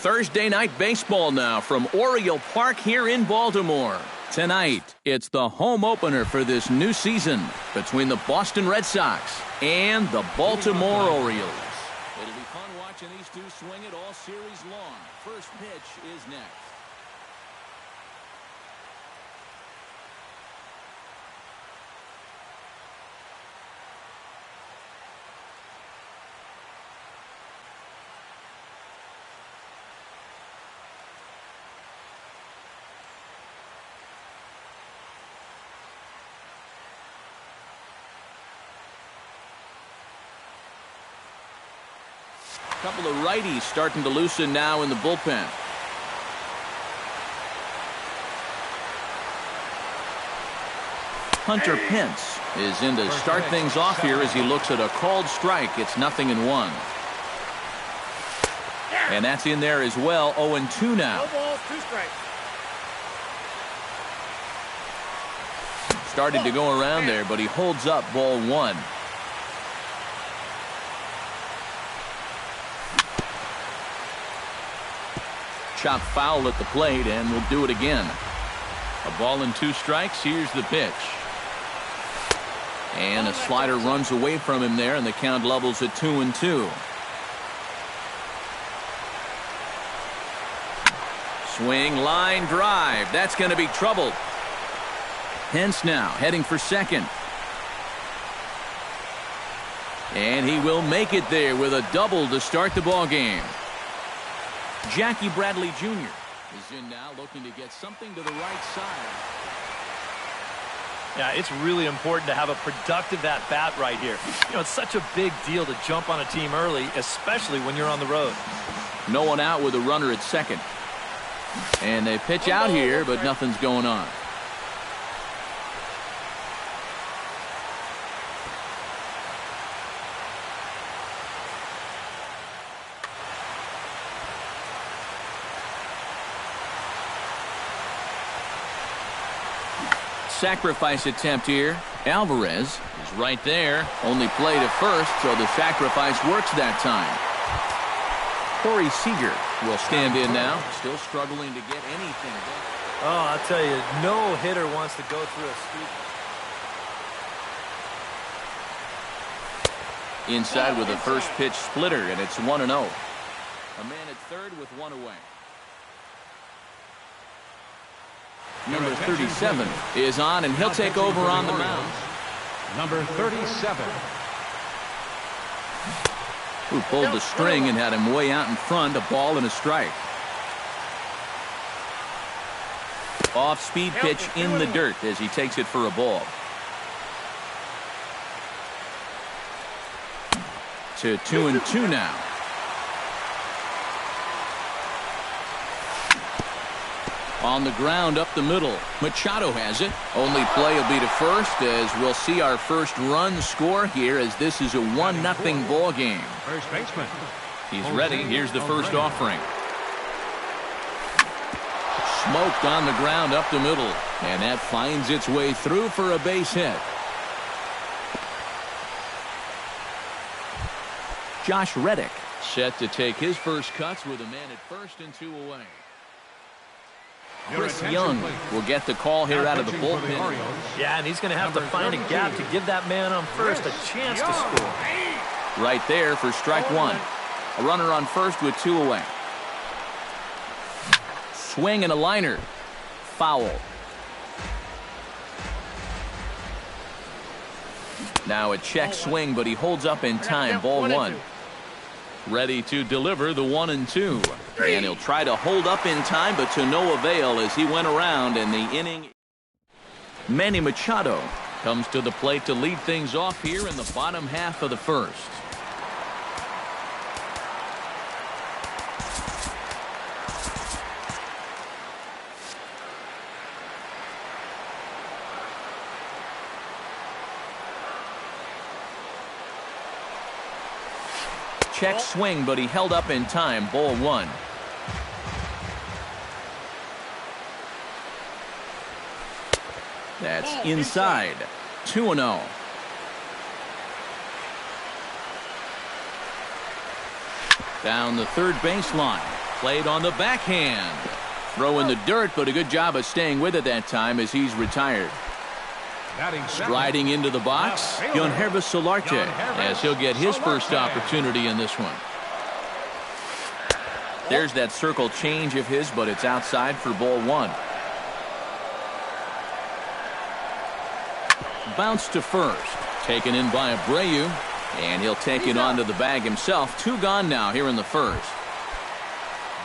Thursday night baseball now from Oriole Park here in Baltimore. Tonight, it's the home opener for this new season between the Boston Red Sox and the Baltimore Orioles. It'll be fun watching these two swing it all series long. First pitch is next. A couple of righties starting to loosen now in the bullpen. Hunter Pence is in to start things off here as he looks at a called strike. It's 0-1. And that's in there as well. 0-2 now. No balls, 2 strikes. Started to go around there, but he holds up ball 1. Chop foul at the plate, and we'll do it again. A ball and 2 strikes. Here's the pitch. And a slider runs away from him there, and the count levels at 2-2. Swing, line, drive. That's going to be trouble. Pence now heading for second. And he will make it there with a double to start the ball game. Jackie Bradley Jr. is in now, looking to get something to the right side. Yeah, it's really important to have a productive at-bat right here. You know, it's such a big deal to jump on a team early, especially when you're on the road. No one out with a runner at second. And they pitch out here, but nothing's going on. Sacrifice attempt here. Alvarez is right there. Only play to first, so the sacrifice works that time. Corey Seager will stand in now. Still struggling to get anything done. Oh, I'll tell you, no hitter wants to go through a sweep. Inside with a first pitch splitter, and it's 1-0. A man at third with 1 away. Number 37 is on, and he'll take over on the mound. Number 37. Who pulled the string and had him way out in front. A ball and a strike. Off-speed pitch in the dirt as he takes it for a ball. To 2-2 now. On the ground up the middle. Machado has it. Only play will be to first as we'll see our first run score here as this is a 1-0 ball game. First baseman. He's ready. Here's the first offering. Smoked on the ground up the middle. And that finds its way through for a base hit. Josh Reddick set to take his first cuts with a man at first and 2 away. Chris Young will get the call here out of the bullpen. Yeah, and he's going to have to find a gap to give that man on first a chance to score. Right there for strike 1. A runner on first with 2 away. Swing and a liner. Foul. Now a check swing, but he holds up in time. Ball 1. Ready to deliver the 1-2. And he'll try to hold up in time, but to no avail as he went around in the inning. Manny Machado comes to the plate to lead things off here in the bottom half of the first. Check swing, but he held up in time. Ball 1. That's inside. 2-0. Down the third baseline. Played on the backhand. Throw in the dirt, but a good job of staying with it that time as he's retired. Striding into the box, Yangervis Solarte, as he'll get his first opportunity in this one. There's that circle change of his, but it's outside for ball one. Bounce to first. Taken in by Abreu, and he'll take it onto the bag himself. 2 gone now here in the first.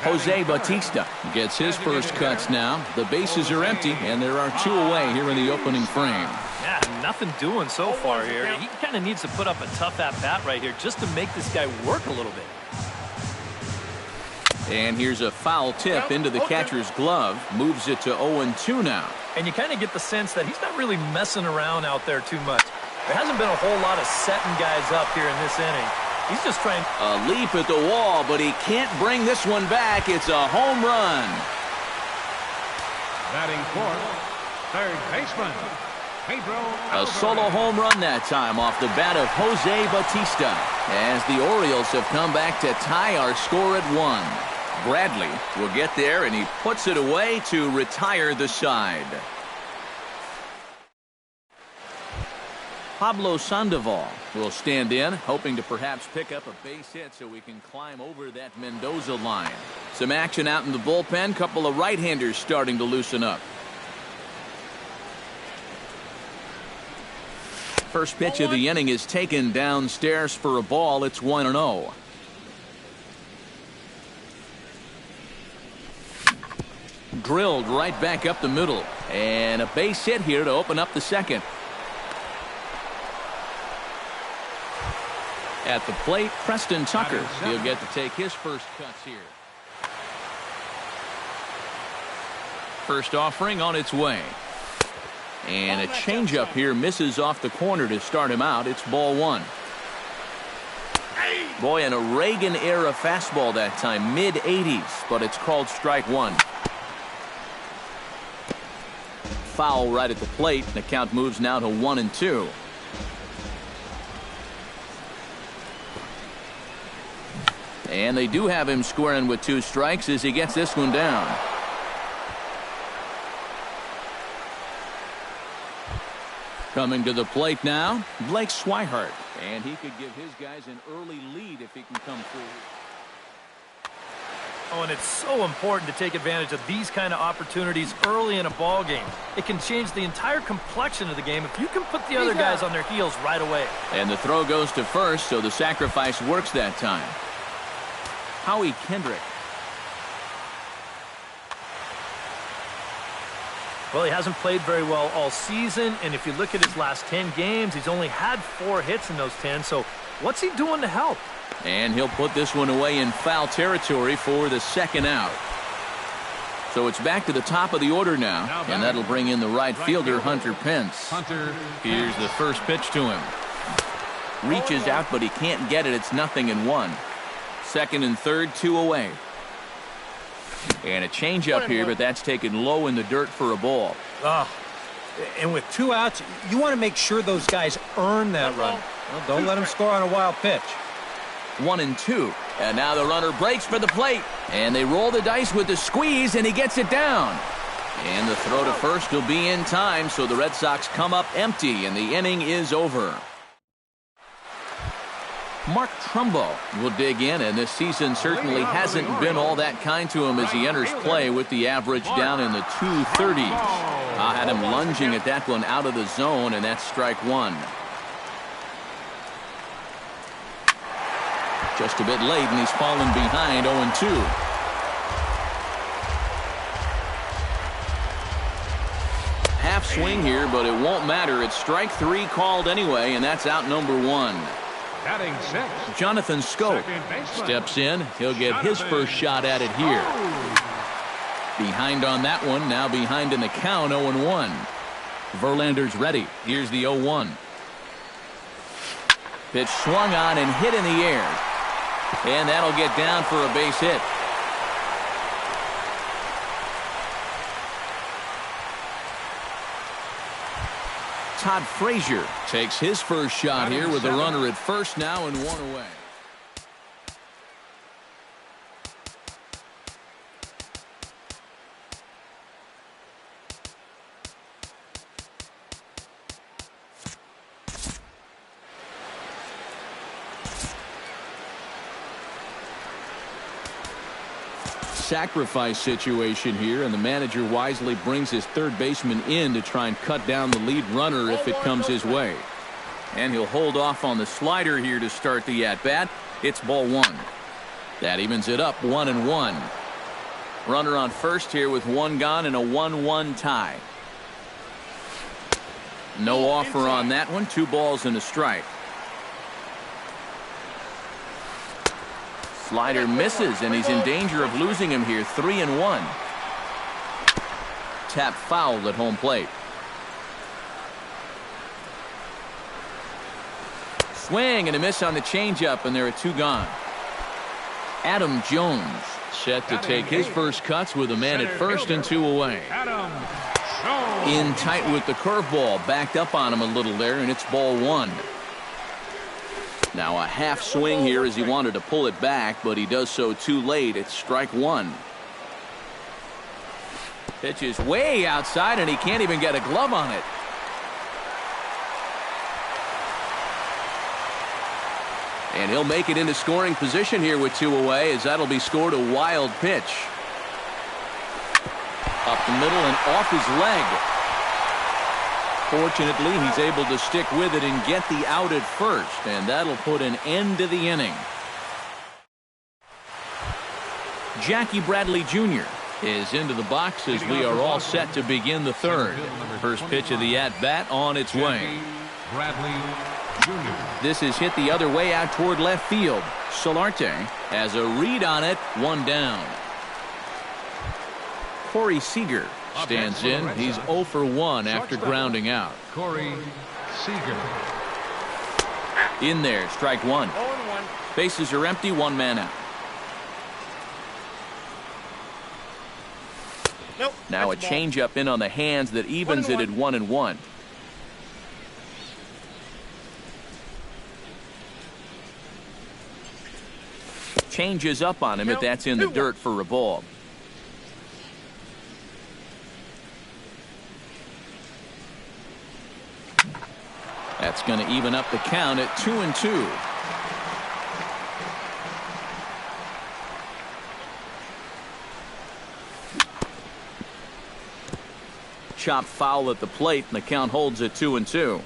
Jose Bautista gets his first cuts now. The bases are empty, and there are 2 away here in the opening frame. Yeah, nothing doing so far here. He kind of needs to put up a tough at-bat right here just to make this guy work a little bit. And here's a foul tip into the catcher's glove. Moves it to 0-2 now. And you kind of get the sense that he's not really messing around out there too much. There hasn't been a whole lot of setting guys up here in this inning. He's just trying. A leap at the wall, but he can't bring this one back. It's a home run. Batting fourth, third baseman, Pedro A solo home run that time off the bat of Jose Bautista, as the Orioles have come back to tie our score at 1. Bradley will get there, and he puts it away to retire the side. Pablo Sandoval will stand in, hoping to perhaps pick up a base hit so we can climb over that Mendoza line. Some action out in the bullpen. Couple of right-handers starting to loosen up. First pitch of the inning is taken downstairs for a ball. It's 1-0. Drilled right back up the middle. And a base hit here to open up the second. At the plate, Preston Tucker. He'll get to take his first cuts here. First offering on its way. And a changeup here misses off the corner to start him out. It's ball 1. Boy, and a Reagan-era fastball that time, mid-80s, but it's called strike 1. Foul right at the plate. The count moves now to 1-2. And they do have him squaring with 2 strikes as he gets this one down. Coming to the plate now, Blake Swihart. And he could give his guys an early lead if he can come through. Oh, and it's so important to take advantage of these kind of opportunities early in a ball game. It can change the entire complexion of the game if you can put the other guys on their heels right away. And the throw goes to first, so the sacrifice works that time. Howie Kendrick. Well, he hasn't played very well all season, and if you look at his last 10 games, he's only had 4 hits in those 10, so what's he doing to help? And he'll put this one away in foul territory for the second out. So it's back to the top of the order now, and that'll bring in the right fielder, Hunter Pence. Here's the first pitch to him. Reaches out, but he can't get it. It's 0-1. Second and third, 2 away. And a changeup here, but that's taken low in the dirt for a ball. And with 2 outs, you want to make sure those guys earn that run. Well, don't let them score on a wild pitch. 1-2. And now the runner breaks for the plate. And they roll the dice with the squeeze, and he gets it down. And the throw to first will be in time, so the Red Sox come up empty, and the inning is over. Mark Trumbo will dig in, and this season certainly hasn't been all that kind to him as he enters play with the average down in the 230s. I had him lunging at that one out of the zone, and that's strike 1. Just a bit late, and he's fallen behind 0-2. Half swing here, but it won't matter. It's strike 3 called anyway, and that's out number 1. Jonathan Schoop steps in. He'll get his first shot at it here. Behind on that one, now behind in the count, 0-1. Verlander's ready. Here's the 0-1. Pitch swung on and hit in the air. And that'll get down for a base hit. Todd Frazier takes his first shot here with a runner at first now and 1 away. sacrifice situation here, and the manager wisely brings his third baseman in to try and cut down the lead runner if it comes his way. And he'll hold off on the slider here to start the at-bat. It's ball one. That evens it up 1-1. Runner on first here with one gone and a 1-1 tie. No offer on that one. 2 balls and a strike. Slider misses, and he's in danger of losing him here. 3-1. Tap foul at home plate. Swing and a miss on the changeup, and there are 2 gone. Adam Jones set to take his first cuts with a man at first and 2 away. In tight with the curveball, backed up on him a little there, and it's ball one. Now a half swing here as he wanted to pull it back, but he does so too late. It's strike one. Pitch is way outside, and he can't even get a glove on it. And he'll make it into scoring position here with 2 away, as that'll be scored a wild pitch. Up the middle and off his leg. Fortunately, he's able to stick with it and get the out at first, and that'll put an end to the inning. Jackie Bradley Jr. is into the box as we are all set to begin the third. First pitch of the at-bat on its way. This is hit the other way out toward left field. Solarte has a read on it, 1 down. Corey Seager stands in. He's 0 for 1 after grounding out. Corey Seager. In there, strike 1. Bases are empty, 1 man out. Now a changeup in on the hands that evens it at 1-1. Changes up on him, but that's in the dirt for a ball. That's going to even up the count at 2-2. Chop foul at the plate, and the count holds at 2-2.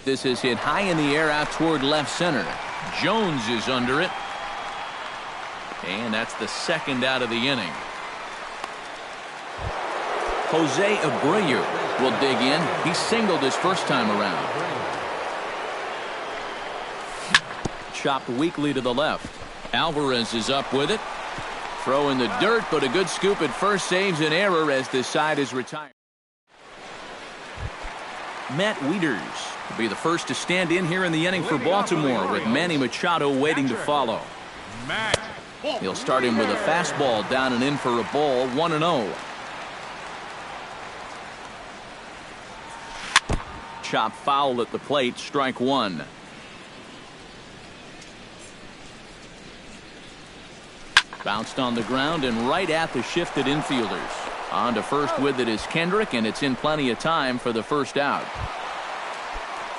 This is hit high in the air out toward left center. Jones is under it. And that's the second out of the inning. Jose Abreu will dig in. He singled his first time around. Chopped weakly to the left. Alvarez is up with it. Throw in the dirt, but a good scoop at first saves an error as this side is retired. Matt Wieters will be the first to stand in here in the inning for Baltimore, with Manny Machado waiting to follow. He'll start him with a fastball down and in for a ball, 1-0. Chop foul at the plate, strike 1. Bounced on the ground and right at the shifted infielders. On to first with it is Kendrick, and it's in plenty of time for the first out.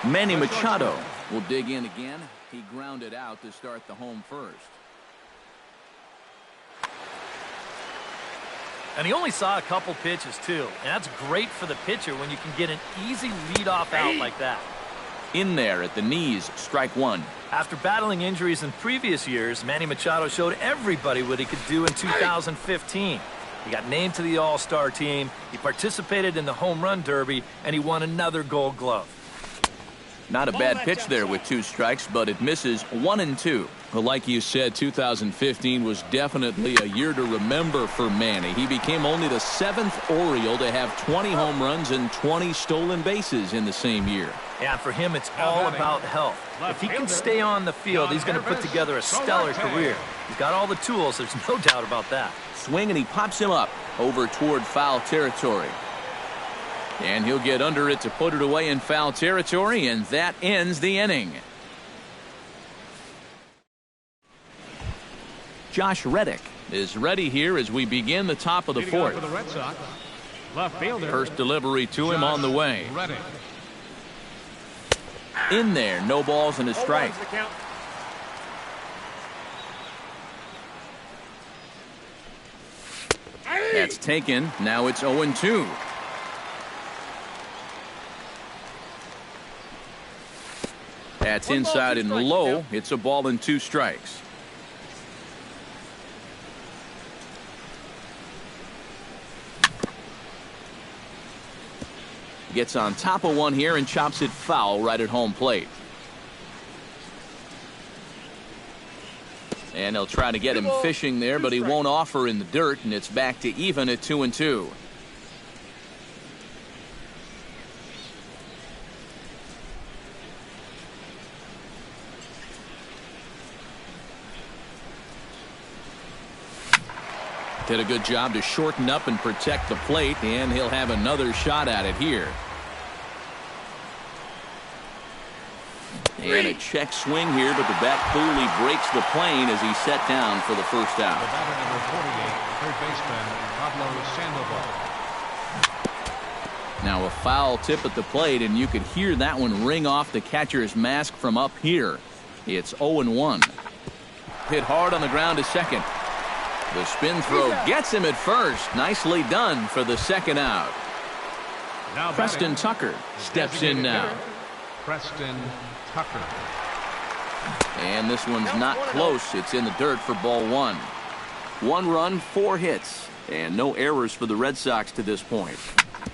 Manny Machado will dig in again. He grounded out to start the home first. And he only saw a couple pitches, too. And that's great for the pitcher when you can get an easy leadoff out like that. In there at the knees, strike 1. After battling injuries in previous years, Manny Machado showed everybody what he could do in 2015. He got named to the All-Star team, he participated in the Home Run Derby, and he won another Gold Glove. Not a bad pitch there with 2 strikes, but it misses 1-2. Well, like you said, 2015 was definitely a year to remember for Manny. He became only the 7th Oriole to have 20 home runs and 20 stolen bases in the same year. Yeah, for him, it's all about health. If he can stay on the field, he's going to put together a stellar career. He's got all the tools, there's no doubt about that. Swing, and he pops him up over toward foul territory. And he'll get under it to put it away in foul territory, and that ends the inning. Josh Reddick is ready here as we begin the top of the fourth. First delivery to him on the way. In there, no balls and a strike. That's taken. Now it's 0-2. That's inside and low. It's a ball and 2 strikes. Gets on top of one here and chops it foul right at home plate. And they'll try to get him fishing there, but he won't offer in the dirt, and it's back to even at 2-2. Did a good job to shorten up and protect the plate, and he'll have another shot at it here. And a check swing here, but the bat clearly breaks the plane as he's set down for the first out. The batter number 48, third baseman Pablo Sandoval. Now a foul tip at the plate, and you could hear that one ring off the catcher's mask from up here. It's 0-1. Hit hard on the ground to second. The spin throw gets him at first. Nicely done for the second out. Now Preston Tucker steps in now. Preston Tucker. And this one's not close. It's in the dirt for ball 1. 1 run, 4 hits, and no errors for the Red Sox to this point.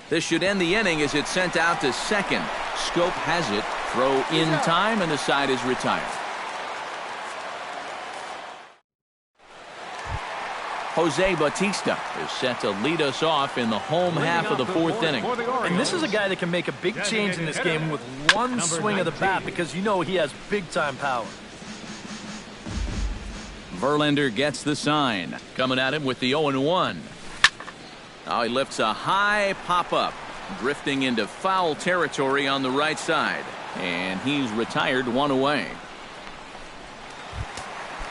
This should end the inning as it's sent out to second. Schoop has it. Throw in time, and the side is retired. Jose Bautista is set to lead us off in the home half of the 4th inning. And this is a guy that can make a big change in this game with one swing of the bat, because you know he has big-time power. Verlander gets the sign. Coming at him with the 0-1. Now he lifts a high pop-up, drifting into foul territory on the right side. And he's retired 1 away.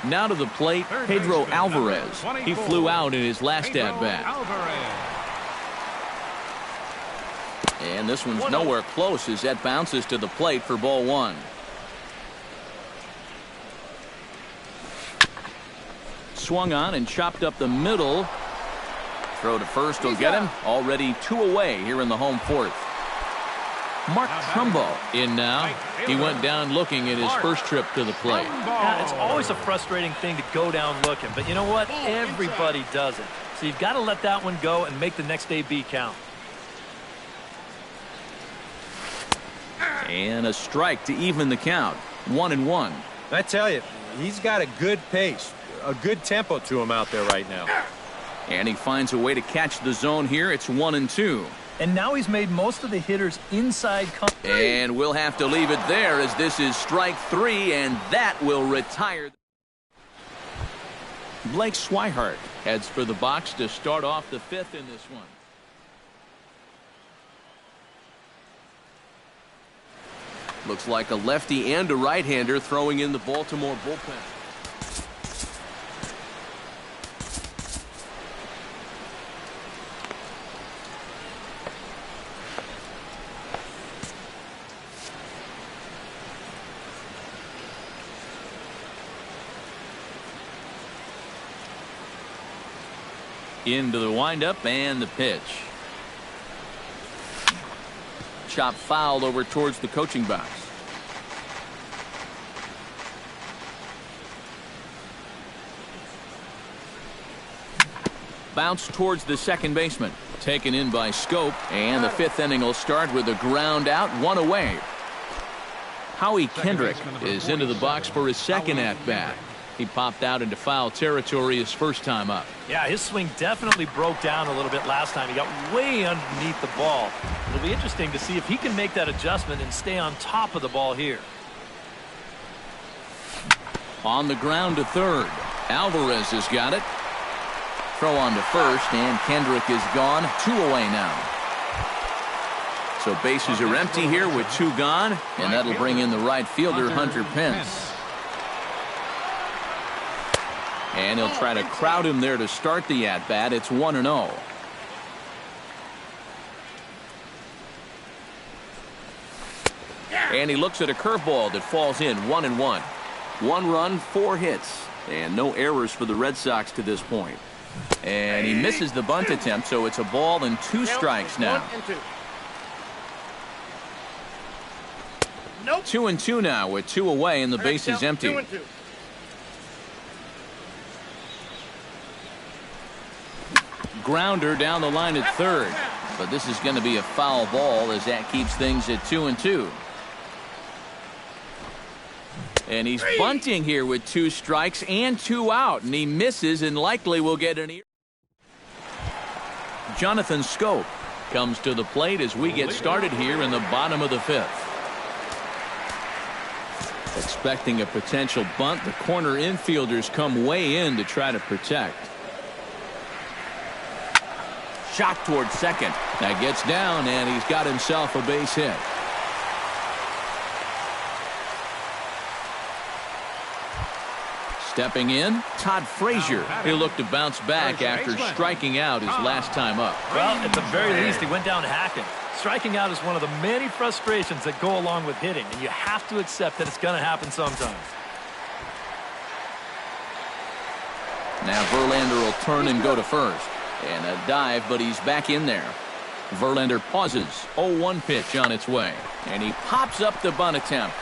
Now to the plate, Pedro Alvarez. He flew out in his last at-bat. And this one's nowhere close as that bounces to the plate for ball 1. Swung on and chopped up the middle. Throw to first will get him. Already 2 away here in the home 4th. Mark Trumbo in now. He went down looking at his first trip to the plate. Yeah, it's always a frustrating thing to go down looking, but you know what? Everybody does it. So you've got to let that one go and make the next AB count. And a strike to even the count. 1-1. I tell you, he's got a good pace, a good tempo to him out there right now. And he finds a way to catch the zone here. It's 1-2. And now he's made most of the hitters inside. And we'll have to leave it there as this is strike 3, and that will retire. Blake Swihart heads for the box to start off the 5th in this one. Looks like a lefty and a right-hander throwing in the Baltimore bullpen. Into the windup and the pitch. Chop foul over towards the coaching box. Bounce towards the second baseman. Taken in by Schoop, and the 5th inning will start with a ground out, 1 away. Howie Kendrick is into the box for his second at-bat. He popped out into foul territory his first time up. Yeah, his swing definitely broke down a little bit last time. He got way underneath the ball. It'll be interesting to see if he can make that adjustment and stay on top of the ball here. On the ground to third. Alvarez has got it. Throw on to first, and Kendrick is gone. 2 away now. So bases are empty here with 2 gone, and that'll bring in the right fielder, Hunter Pence. And he'll try to crowd him there to start the at-bat. It's 1-0. And he looks at a curveball that falls in. 1-1. 1 run, 4 hits, and no errors for the Red Sox to this point. And he misses the bunt attempt, so it's a ball and 2 strikes now. 2-2 now with 2 away and the base is empty. Grounder down the line at third, but this is going to be a foul ball as that keeps things at 2-2. And he's bunting here with 2 strikes and 2 out, and he misses and likely will get an ear. Jonathan Schoop comes to the plate as we get started here in the bottom of the 5th. Expecting a potential bunt, the corner infielders come way in to try to protect. Shot towards second. That gets down, and he's got himself a base hit. Stepping in, Todd Frazier. He'll look to bounce back after striking out his last time up. Well, at the very least, he went down hacking. Striking out is one of the many frustrations that go along with hitting, and you have to accept that it's going to happen sometimes. Now Verlander will turn and go to first. And a dive, but he's back in there. Verlander pauses. 0-1 pitch on its way. And he pops up the bunt attempt.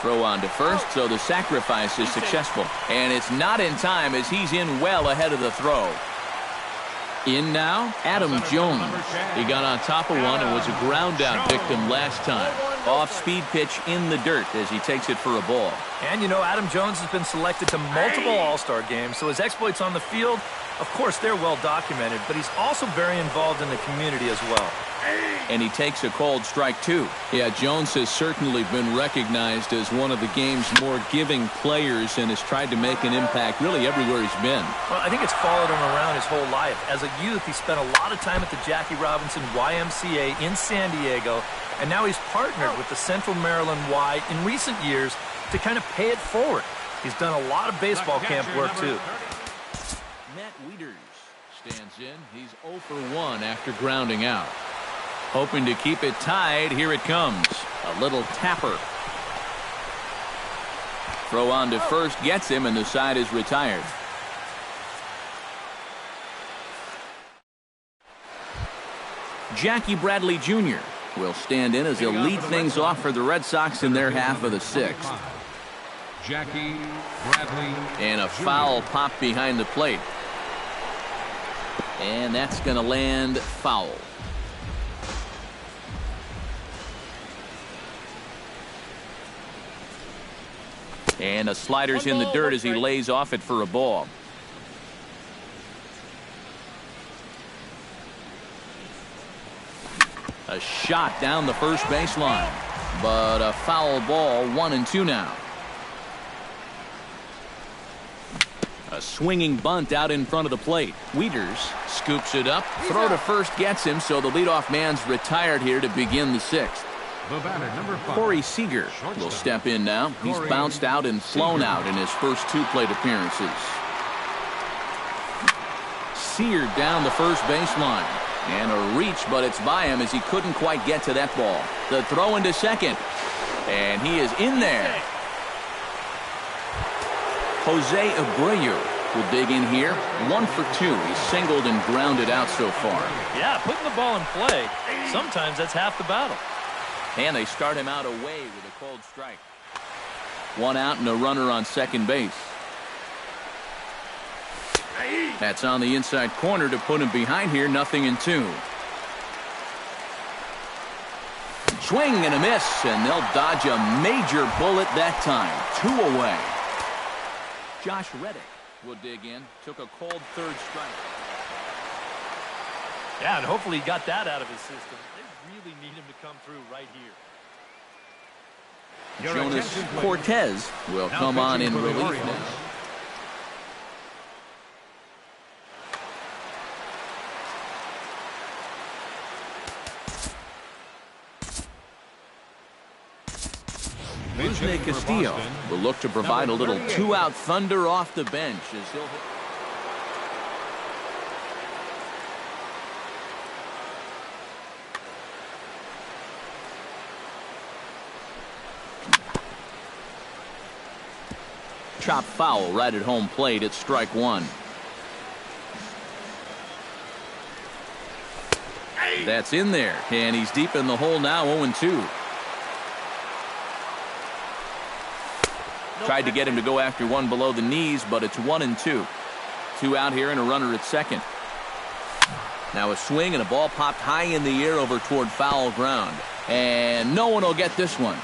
Throw on to first, so the sacrifice is successful. And it's not in time as he's in well ahead of the throw. In now, Adam Jones. He got on top of one and was a ground out victim last time. Off-speed pitch in the dirt as he takes it for a ball. And you know, Adam Jones has been selected to multiple All-Star games, so his exploits on the field, of course, they're well documented, but he's also very involved in the community as well. And he takes a called strike 2. Yeah, Jones has certainly been recognized as one of the game's more giving players and has tried to make an impact really everywhere he's been. Well, I think it's followed him around his whole life. As a youth, he spent a lot of time at the Jackie Robinson YMCA in San Diego, and now he's partnered with the Central Maryland Y in recent years to kind of pay it forward. He's done a lot of baseball camp work, too. Matt Wieters stands in. He's 0 for 1 after grounding out. Hoping to keep it tied. Here it comes. A little tapper. Throw on to first gets him, and the side is retired. Jackie Bradley Jr. will stand in as he'll lead things off for the Red Sox in their half of the 6th. Jackie Bradley. And a foul pop behind the plate. And that's going to land foul. And a slider's in the dirt as he lays off it for a ball. A shot down the first baseline, but a foul ball. 1-2 now. A swinging bunt out in front of the plate. Wieters scoops it up. Throw to first gets him, so the leadoff man's retired here to begin the 6th. The batter, number 5. Corey Seager will step in now. He's bounced out and flown out in his first 2 plate appearances. Seared down the first baseline. And a reach, but it's by him as he couldn't quite get to that ball. The throw into second. And he is in there. Jose Abreu will dig in here. 1 for 2. He's singled and grounded out so far. Yeah, putting the ball in play, sometimes that's half the battle. And they start him out away with a called strike. 1 out and a runner on second base. That's on the inside corner to put him behind here. 0-2. Swing and a miss, and they'll dodge a major bullet that time. 2 away. Josh Reddick will dig in. Took a called third strike. Yeah, and hopefully he got that out of his system. They really need him to come through right here. Jonas Cortez will come on in relief now. Rusney Castillo will look to provide a little 2-out thunder off the bench as he'll hit. Chop foul right at home plate at strike 1. That's in there, and he's deep in the hole now, 0-2. Tried to get him to go after one below the knees, but it's 1-2. 2 out here and a runner at second. Now a swing and a ball popped high in the air over toward foul ground. And no one will get this one.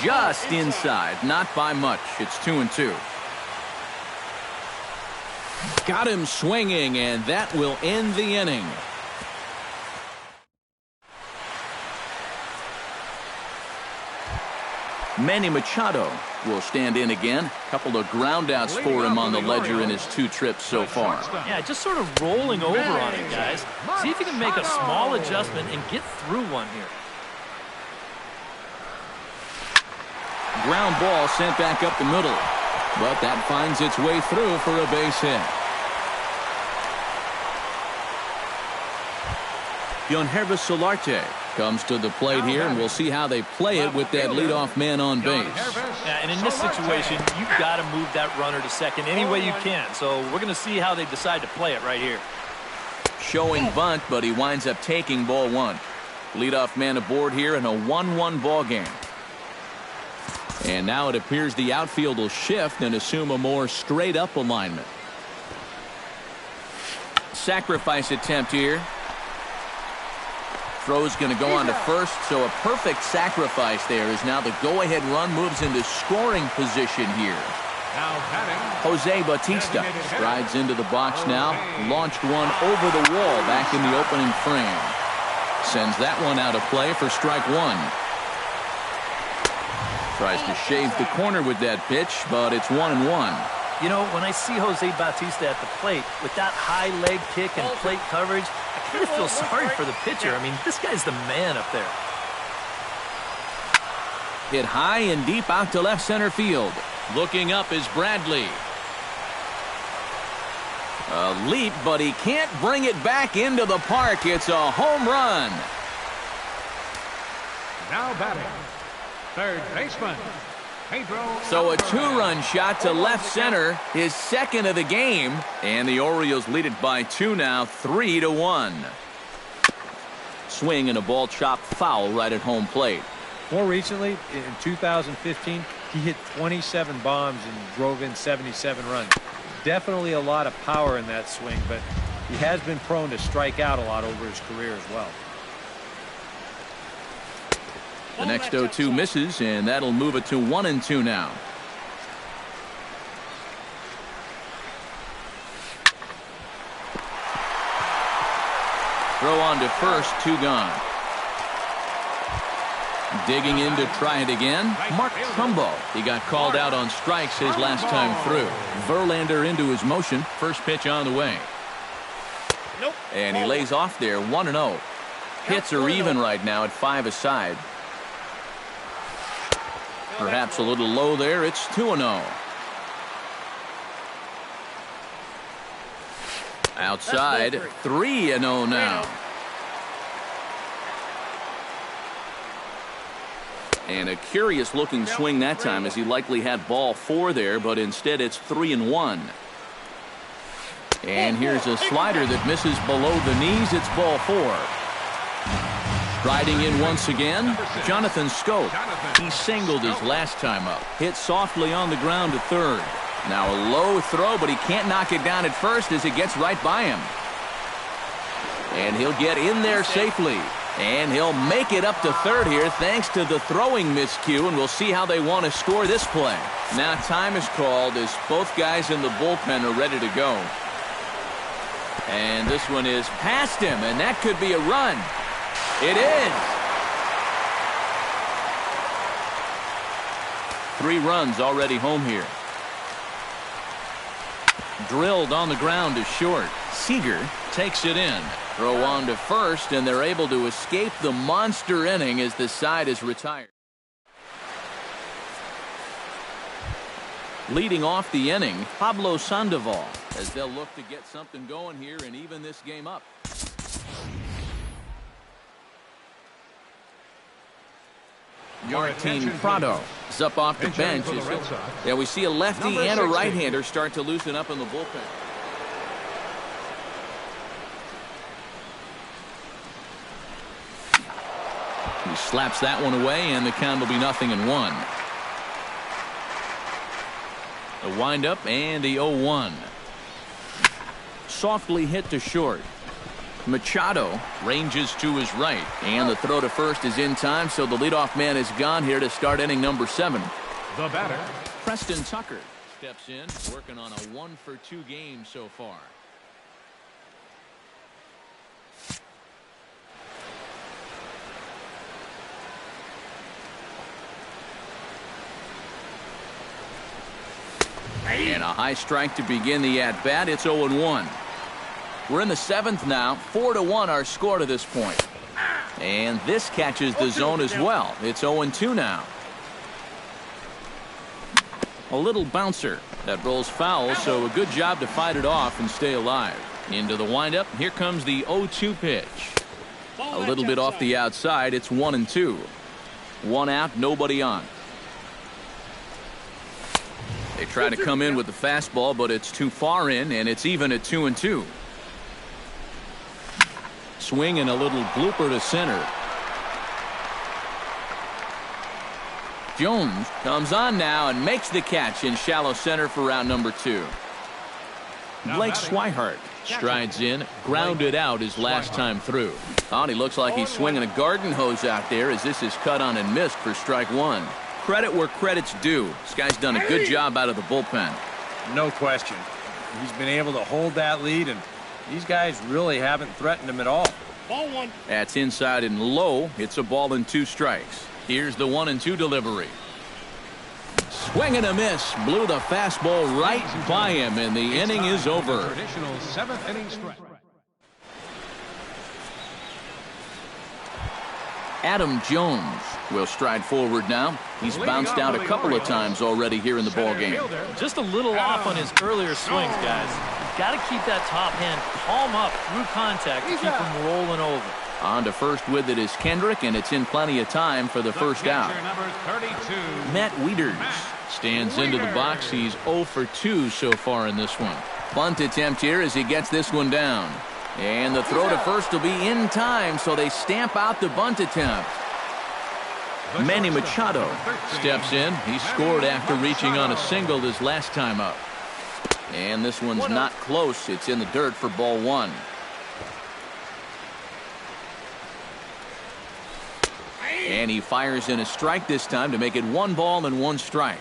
Just inside, not by much. It's 2-2. Got him swinging, and that will end the inning. Manny Machado will stand in again. Couple of ground outs for him on the ledger in his 2 trips so far. Yeah, just sort of rolling over on it, guys. See if you can make a small adjustment and get through one here. Ground ball sent back up the middle, but that finds its way through for a base hit. Yangervis Solarte comes to the plate here, and we'll see how they play it with that leadoff man on base. Yeah, and in this situation, you've got to move that runner to second any way you can. So we're going to see how they decide to play it right here. Showing bunt, but he winds up taking ball 1. Leadoff man aboard here in a 1-1 ball game. And now it appears the outfield will shift and assume a more straight-up alignment. Sacrifice attempt here. Throw's going to go on to first, so a perfect sacrifice there as now the go-ahead run moves into scoring position here. Now batting, Jose Bautista strides into the box now, launched one over the wall back in the opening frame. Sends that one out of play for strike 1. Tries to shave the corner with that pitch, but it's 1-1. You know, when I see Jose Bautista at the plate with that high leg kick and plate coverage, I kind of feel sorry for the pitcher. I mean, this guy's the man up there. Hit high and deep out to left center field. Looking up is Bradley. A leap, but he can't bring it back into the park. It's a home run. now batting, third baseman, Pedro. So a 2-run shot to left center, his second of the game, and the Orioles lead it by 2 now, 3-1. Swing and a ball chopped foul right at home plate. More recently, in 2015, he hit 27 bombs and drove in 77 runs. Definitely a lot of power in that swing, but he has been prone to strike out a lot over his career as well. The next 0-2 misses, and that'll move it to 1-2 now. Throw on to first, 2 gone. Digging in to try it again, Mark Trumbo. He got called out on strikes his last time through. Verlander into his motion. First pitch on the way. And he lays off there, 1-0. Hits are even right now at 5 aside. Perhaps a little low there. It's 2-0. Outside, 3-0 now. And a curious looking swing that time, as he likely had ball 4 there, but instead it's 3-1. And here's a slider that misses below the knees. It's ball 4. Striding in once again, Jonathan Schoop. He singled his last time up. Hit softly on the ground to third. Now a low throw, but he can't knock it down at first as it gets right by him. And he'll get in there safely. And he'll make it up to third here thanks to the throwing miscue, and we'll see how they want to score this play. Now time is called as both guys in the bullpen are ready to go. And this one is past him, and that could be a run. It is. 3 runs already home here. Drilled on the ground to short. Seager takes it in. Throw on to first, and they're able to escape the monster inning as the side is retired. Leading off the inning, Pablo Sandoval, as they'll look to get something going here and even this game up. Martin Prado is up off the bench. Yeah, we see a lefty and a right-hander start to loosen up in the bullpen. slaps that one away, and the count will be 0-1. The windup and the 0-1. Softly hit to short. Machado ranges to his right, and the throw to first is in time, so the leadoff man is gone here to start inning number 7. The batter, Preston Tucker steps in, working on a 1-for-2 game so far. And a high strike to begin the at-bat. It's 0-1. We're in the 7th now. 4-1 our score to this point. And this catches the zone as well. It's 0-2 now. A little bouncer that rolls foul, so a good job to fight it off and stay alive. Into the windup. Here comes the 0-2 pitch. A little bit off the outside. It's 1-2. 1 out, nobody on. They try to come in with the fastball, but it's too far in, and it's even at 2-2. Swing and a little blooper to center. Jones comes on now and makes the catch in shallow center for round number 2. Blake Swihart strides in, grounded out his last time through. Oh, he looks like he's swinging a garden hose out there as this is cut on and missed for strike 1. Credit where credit's due. This guy's done a good job out of the bullpen. No question. He's been able to hold that lead, and these guys really haven't threatened him at all. ball 1. That's inside and low. It's a ball and 2 strikes. Here's the 1-2 delivery. Swing and a miss. Blew the fastball right by him, and the inning is over. Traditional 7th inning stretch. Adam Jones will stride forward now. He's bounced out a couple of times already here in the ball game. Just a little off on his earlier swings, guys. You've got to keep that top hand palm up through contact to keep him rolling over. On to first with it is Kendrick, and it's in plenty of time for the first out. Number 32. Matt Wieters stands into the box. He's 0 for 2 so far in this one. Bunt attempt here as he gets this one down. And the throw to first will be in time, so they stamp out the bunt attempt. Manny Machado steps in. He scored after reaching on a single his last time up. And this one's not close. It's in the dirt for ball 1. And he fires in a strike this time to make it 1 ball and 1 strike.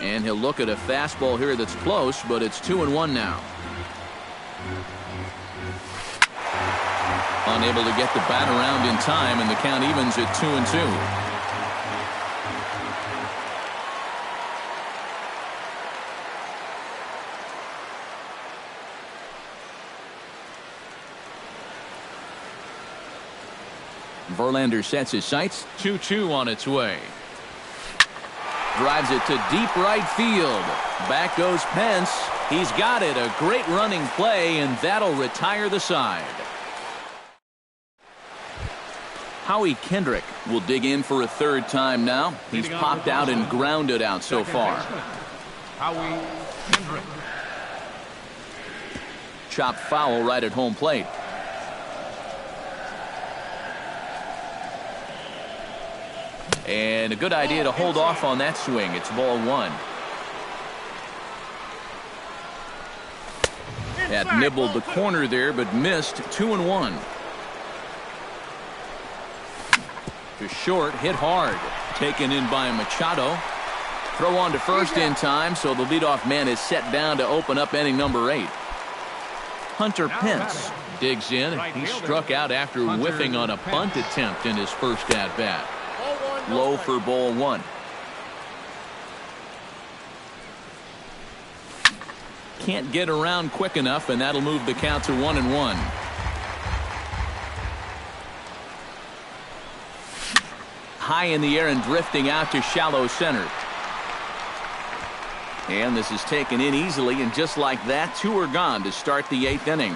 And he'll look at a fastball here that's close, but it's 2-1 now. Unable to get the bat around in time, and the count evens at 2-2. Verlander sets his sights. 2-2 on its way. Drives it to deep right field. Back goes Pence. He's got it. A great running play, and that'll retire the side. Howie Kendrick will dig in for a 3rd time now. He's popped out and grounded out so far. Howie Kendrick. Chopped foul right at home plate. And a good idea to hold off on that swing. It's ball 1. That nibbled the corner there, but missed. 2-1. To short, hit hard. Taken in by Machado. Throw on to first in time, so the leadoff man is set down to open up inning number 8. Hunter Pence digs in. He struck out after whiffing on a bunt attempt in his first at-bat. Low for ball 1. Can't get around quick enough, and that'll move the count to 1-1. High in the air and drifting out to shallow center. And this is taken in easily, and just like that, 2 are gone to start the 8th inning.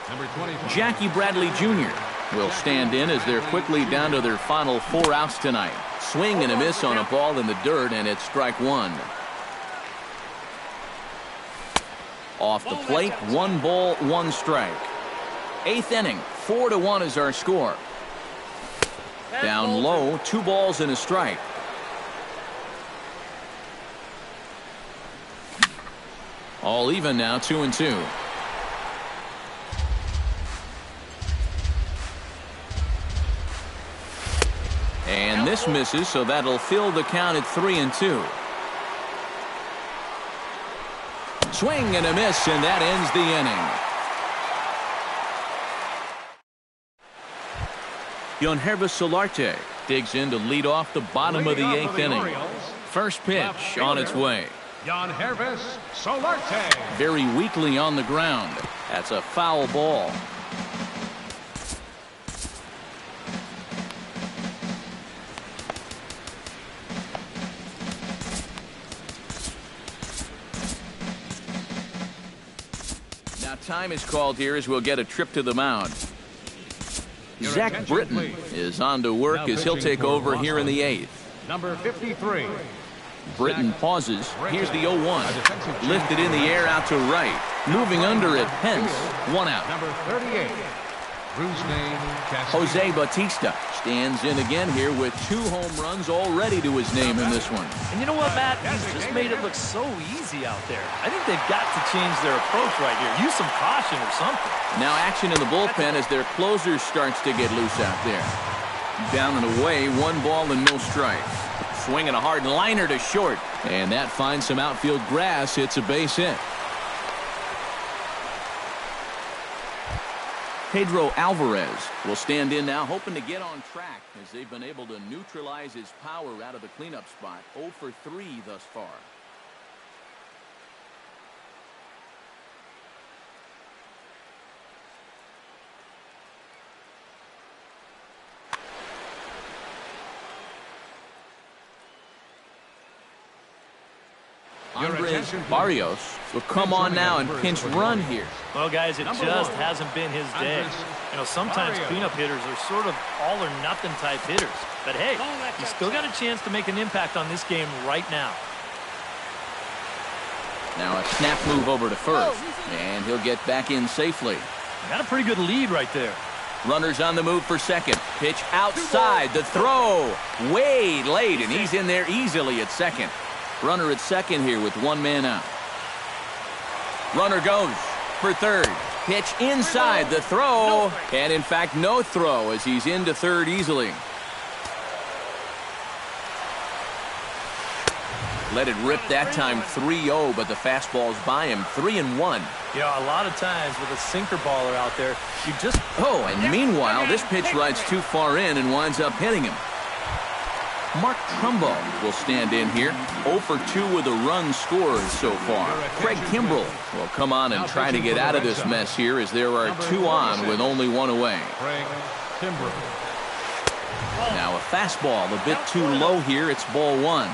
Number 25. Jackie Bradley Jr. will stand in as they're quickly down to their final 4 outs tonight. Swing and a miss on a ball in the dirt, and it's strike 1. Off the plate, 1 ball, 1 strike. 8th inning, 4-1 is our score. Down low, 2 balls and a strike. All even now, 2-2. And this misses, so that'll fill the count at 3-2. Swing and a miss, and that ends the inning. Yangervis Solarte digs in to lead off the bottom of the 8th inning. First pitch on its way. Yangervis Solarte. Very weakly on the ground. That's a foul ball. Now time is called here as we'll get a trip to the mound. Zach Britton is on to work as he'll take over here in the 8th. Number 53. Britton pauses. Here's the 0-1. Lifted in the air out to right. Moving under it, Pence. 1 out. Number 38. Jose Bautista stands in again here with 2 home runs already to his name in this one. And you know what, Matt? He's just made it look so easy out there. I think they've got to change their approach right here. Use some caution or something. Now action in the bullpen as their closer starts to get loose out there. Down and away, 1 ball and no strikes. Swinging a hard liner to short. And that finds some outfield grass. Hits a base hit. Pedro Alvarez will stand in now, hoping to get on track as they've been able to neutralize his power out of the cleanup spot. 0 for 3 thus far. Andres Barrios will come on now and pinch run here. Well, guys, it just hasn't been his day. You know, sometimes cleanup hitters are sort of all-or-nothing type hitters. But, hey, he's still got a chance to make an impact on this game right now. Now a snap move over to first, and he'll get back in safely. Got a pretty good lead right there. Runners on the move for second. Pitch outside. The throw way late, and he's in there easily at second. Runner at second here with 1 man out. Runner goes for third. Pitch inside. The throw, and in fact no throw as he's into third easily. Let it rip that time. 3-0, but the fastball's by him. 3-1. You know, a lot of times with a sinker baller out there, you just... Oh, and meanwhile, this pitch rides too far in and winds up hitting him. Mark Trumbo will stand in here. 0 for 2 with a run scored so far. Craig Kimbrell will come on and try to get out of this mess here as there are 2 on with only 1 away. Now a fastball a bit too low here. It's ball 1.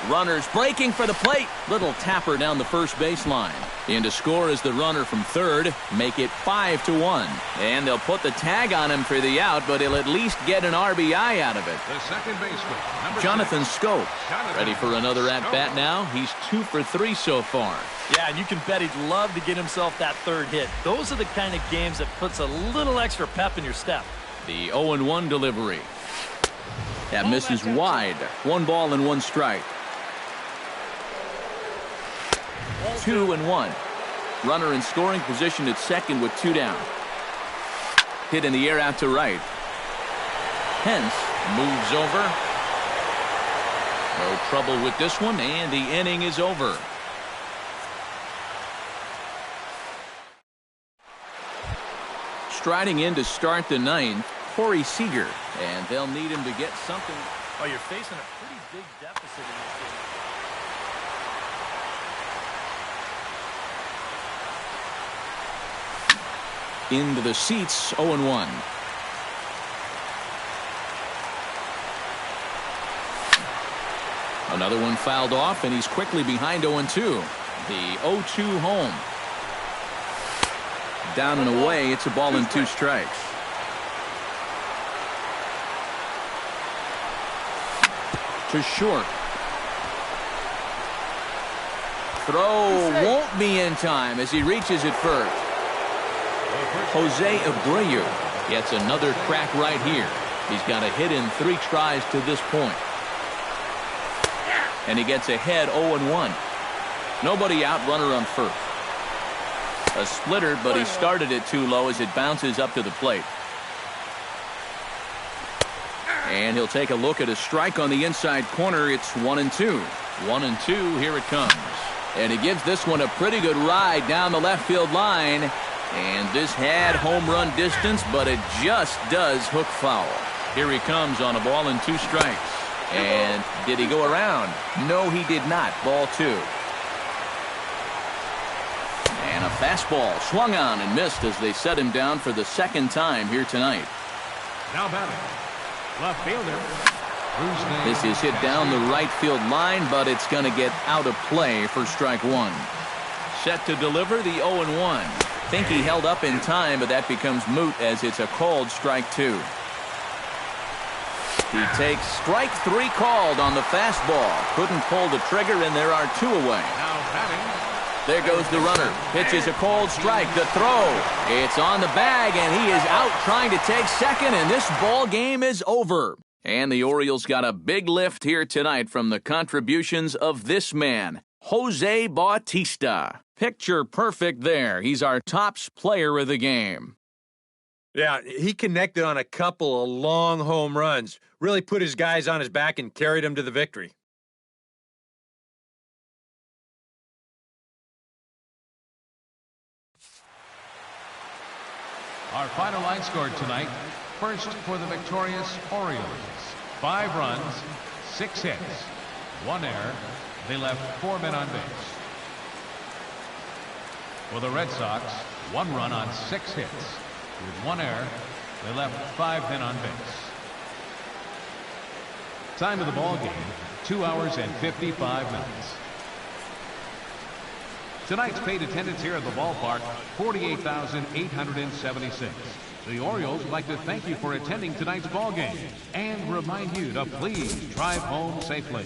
Runners breaking for the plate. Little tapper down the first baseline. In to score is the runner from third. Make it 5-1. And they'll put the tag on him for the out, but he'll at least get an RBI out of it. The second baseman, Jonathan Schoop ready for another at-bat now. He's 2 for 3 so far. Yeah, and you can bet he'd love to get himself that third hit. Those are the kind of games that puts a little extra pep in your step. The 0-1 delivery. That misses wide. 1 ball and 1 strike. 2-1. Runner in scoring position at second with 2 down. Hit in the air out to right. Pence moves over. No trouble with this one, and the inning is over. Striding in to start the 9th, Corey Seager, and they'll need him to get something. Oh, you're facing a pretty big deficit in this game. Into the seats, 0-1. Another one fouled off, and he's quickly behind 0-2. The 0-2 home. Down and away, it's a ball and 2 strikes. To short. Throw won't be in time as he reaches it first. Jose Abreu gets another crack right here. He's got a hit in 3 tries to this point. And he gets ahead 0-1. Nobody out, runner on first. A splitter, but he started it too low as it bounces up to the plate. And he'll take a look at a strike on the inside corner. It's 1-2. 1-2, here it comes. And he gives this one a pretty good ride down the left field line. And this had home run distance, but it just does hook foul. Here he comes on a ball and 2 strikes. And did he go around? No, he did not. Ball 2. And a fastball swung on and missed as they set him down for the 2nd time here tonight. Now batting, left fielder. This is hit down the right field line, but it's going to get out of play for strike 1. Set to deliver the 0-1. Think he held up in time, but that becomes moot as it's a called strike 2. He takes strike 3 called on the fastball. Couldn't pull the trigger, and there are 2 away. Now batting. There goes the runner. Pitches a cold strike. The throw. It's on the bag, and he is out trying to take second, and this ball game is over. And the Orioles got a big lift here tonight from the contributions of this man, Jose Bautista. Picture perfect there. He's our tops player of the game. Yeah, he connected on a couple of long home runs. Really put his guys on his back and carried them to the victory. Our final line scored tonight. First for the victorious Orioles. 5 runs, 6 hits, 1 error. They left 4 men on base. For the Red Sox, 1 run on 6 hits. With 1 error, they left 5 men on base. Time of the ball game, 2 hours and 55 minutes. Tonight's paid attendance here at the ballpark, 48,876. The Orioles would like to thank you for attending tonight's ball game and remind you to please drive home safely.